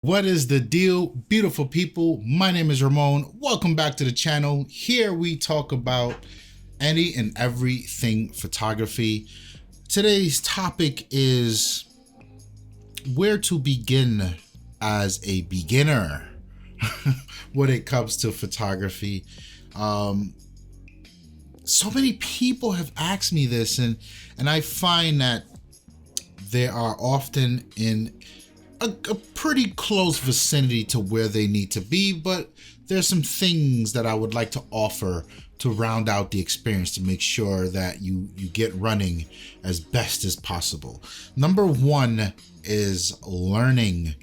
What is the deal, beautiful people? My name is Ramon. Welcome back to the channel. Here we talk about any and everything photography. Today's topic is where to begin as a beginner when it comes to photography. So many people have asked me this, and I find that they are often in a pretty close vicinity to where they need to be, but there's some things that I would like to offer to round out the experience to make sure that you get running as best as possible. Number one is learning.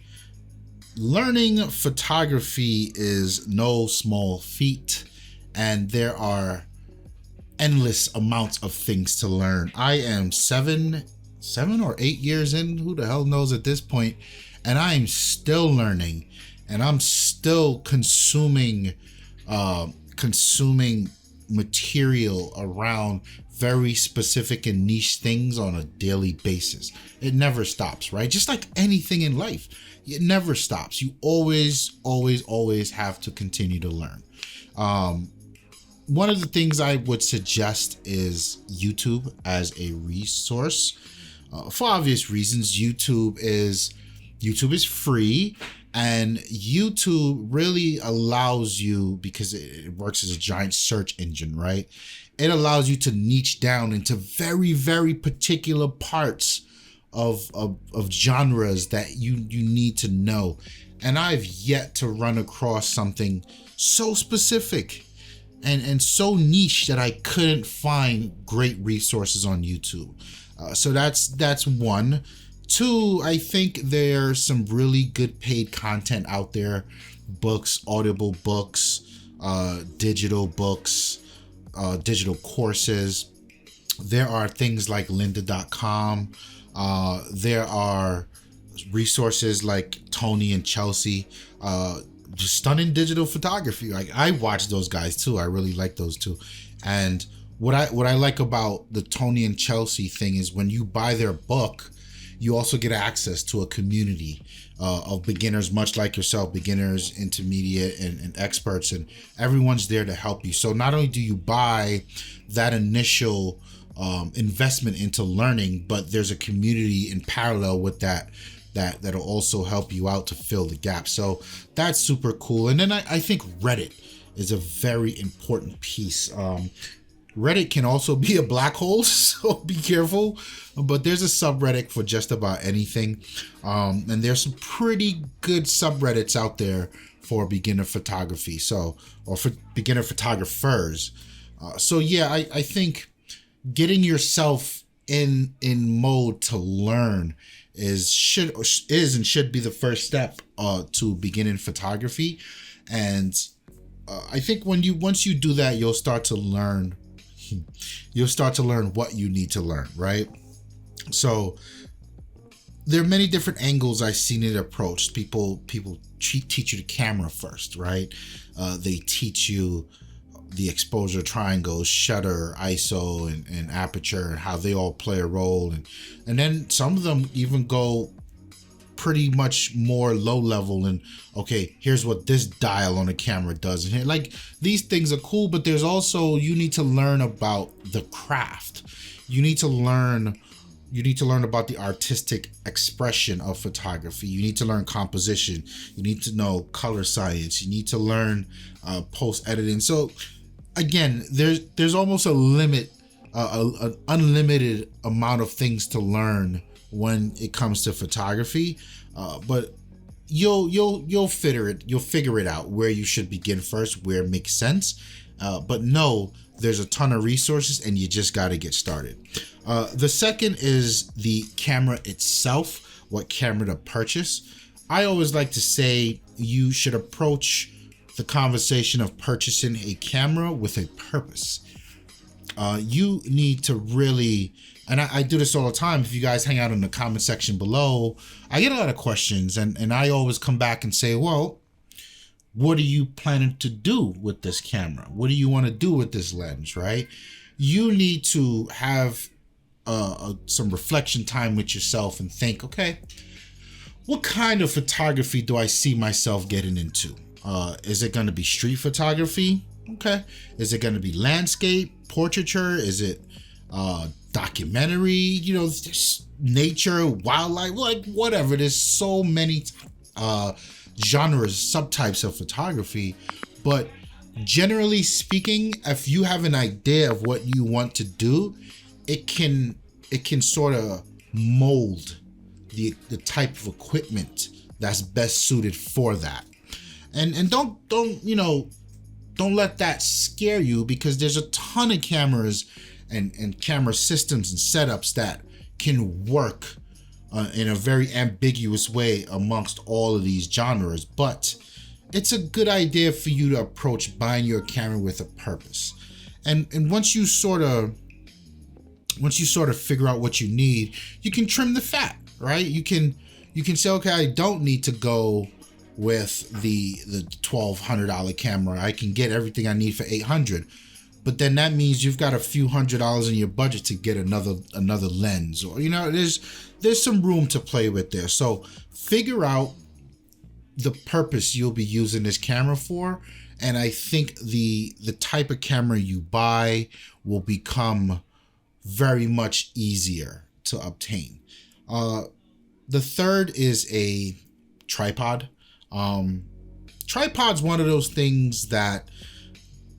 Learning photography is no small feat, and there are endless amounts of things to learn. I am seven or 8 years in, who the hell knows at this point, and I am still learning, and I'm still consuming material around very specific and niche things on a daily basis. It never stops, right? Just like anything in life, it never stops. You always have to continue to learn. One of the things I would suggest is YouTube as a resource. For obvious reasons, YouTube is free, and YouTube really allows you, because it works as a giant search engine, right? It allows you to niche down into very particular parts of genres that you need to know. And I've yet to run across something so specific and so niche that I couldn't find great resources on YouTube. So that's one. Two, I think there's some really good paid content out there. Books, audible books, digital books, digital courses. There are things like lynda.com. There are resources like Tony and Chelsea. Stunning digital photography. Like, I watch those guys too. I really like those too. And what I like about the Tony and Chelsea thing is when you buy their book, you also get access to a community of beginners, much like yourself, beginners, intermediate, and experts, and everyone's there to help you. So not only do you buy that initial investment into learning, but there's a community in parallel with that'll also help you out to fill the gap. So that's super cool. And then I think Reddit is a very important piece. Reddit can also be a black hole, so be careful. But there's a subreddit for just about anything. And there's some pretty good subreddits out there for beginner photography, or for beginner photographers. So yeah, I think getting yourself in mode to learn is and should be the first step to beginning photography. And I think once you do that, you'll start to learn what you need to learn, right? So there are many different angles I've seen it approached. People teach you the camera first, right? They teach you the exposure triangles, shutter, ISO, and aperture, and how they all play a role. And then some of them even go pretty much more low level, and okay, here's what this dial on a camera does. And here, like, these things are cool, but there's also, you need to learn about the craft. You need to learn about the artistic expression of photography. You need to learn composition. You need to know color science. You need to learn post editing. So again, there's almost a limit, an unlimited amount of things to learn when it comes to photography, but you'll figure it out where you should begin first, where it makes sense. But no, there's a ton of resources, and you just got to get started. The second is the camera itself, what camera to purchase. I always like to say you should approach the conversation of purchasing a camera with a purpose. You need to really, and I do this all the time. If you guys hang out in the comment section below, I get a lot of questions, and I always come back and say, well, what are you planning to do with this camera? What do you want to do with this lens, right? You need to have some reflection time with yourself and think, okay, what kind of photography do I see myself getting into? Is it going to be street photography? Okay. Is it going to be landscape, portraiture? Is it documentary? You know, nature, wildlife, like whatever. There's so many genres, subtypes of photography, but generally speaking, if you have an idea of what you want to do, it can sort of mold the type of equipment that's best suited for that. And don't let that scare you, because there's a ton of cameras and camera systems and setups that can work in a very ambiguous way amongst all of these genres. But it's a good idea for you to approach buying your camera with a purpose. And once you sort of figure out what you need, you can trim the fat, right? You can say, okay, I don't need to go with the $1,200 camera. I can get everything I need for $800. But then that means you've got a few $100s in your budget to get another lens, or there's some room to play with there. So figure out the purpose you'll be using this camera for, and I think the type of camera you buy will become very much easier to obtain. The third is a tripod. Tripod's one of those things that,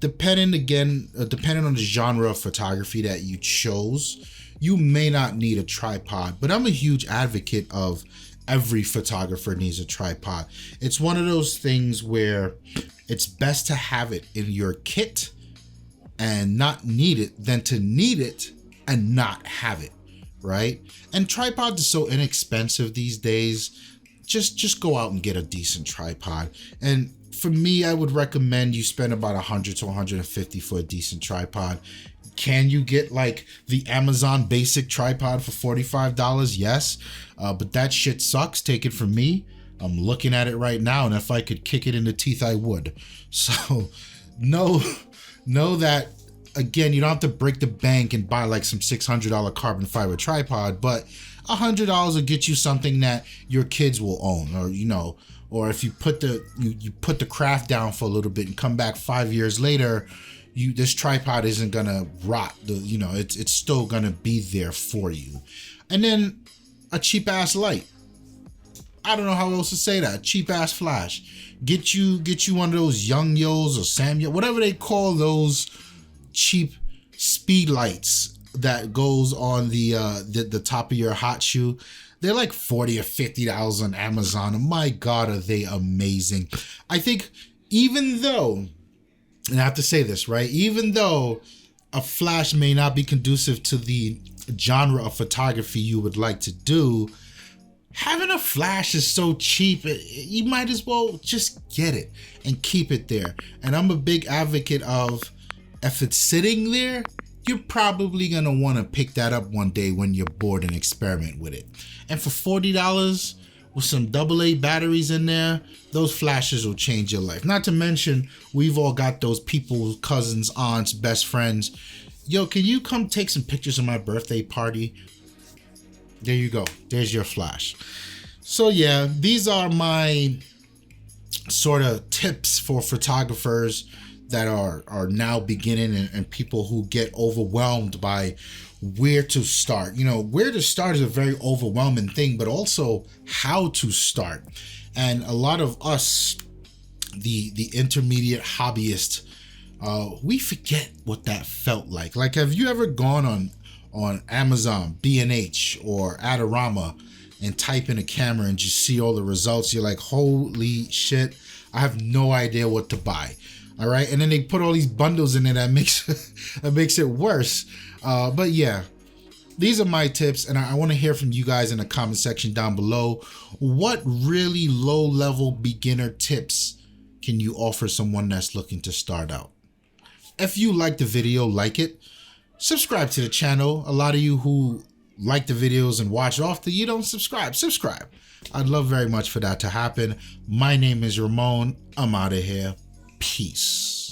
depending on the genre of photography that you chose, you may not need a tripod. But I'm a huge advocate of every photographer needs a tripod. It's one of those things where it's best to have it in your kit and not need it than to need it and not have it, right? And tripods are so inexpensive these days. Just go out and get a decent tripod. And for me, I would recommend you spend about $100 to $150 for a decent tripod. Can you get like the Amazon basic tripod for $45? Yes, but that shit sucks. Take it from me. I'm looking at it right now, and if I could kick it in the teeth, I would. So know that, again, you don't have to break the bank and buy like some $600 carbon fiber tripod, but $100 will get you something that your kids will own, or if you put the craft down for a little bit and come back 5 years later, this tripod isn't gonna rot. It's still gonna be there for you. And then a cheap ass light. I don't know how else to say that. Cheap ass flash. Get you one of those Young-Yos or Samyang, whatever they call those cheap speed lights that goes on the top of your hot shoe. They're like $40 or $50 on Amazon. And my God, are they amazing. I think even though, and I have to say this, right? Even though a flash may not be conducive to the genre of photography you would like to do, having a flash is so cheap, you might as well just get it and keep it there. And I'm a big advocate of, if it's sitting there, you're probably gonna want to pick that up one day when you're bored and experiment with it. And for $40 with some AA batteries in there, those flashes will change your life. Not to mention, we've all got those people, cousins, aunts, best friends. Yo, can you come take some pictures of my birthday party? There you go. There's your flash. So yeah, these are my sort of tips for photographers that are now beginning, and people who get overwhelmed by where to start. Where to start is a very overwhelming thing, but also how to start. And a lot of us, the intermediate hobbyists, we forget what that felt like. Like, have you ever gone on Amazon, B&H, or Adorama and type in a camera and just see all the results? You're like, holy shit, I have no idea what to buy. All right, and then they put all these bundles in there that makes it worse. But yeah, these are my tips, and I want to hear from you guys in the comment section down below. What really low-level beginner tips can you offer someone that's looking to start out? If you like the video, like it. Subscribe to the channel. A lot of you who like the videos and watch often, you don't subscribe. Subscribe. I'd love very much for that to happen. My name is Ramon. I'm out of here. Peace.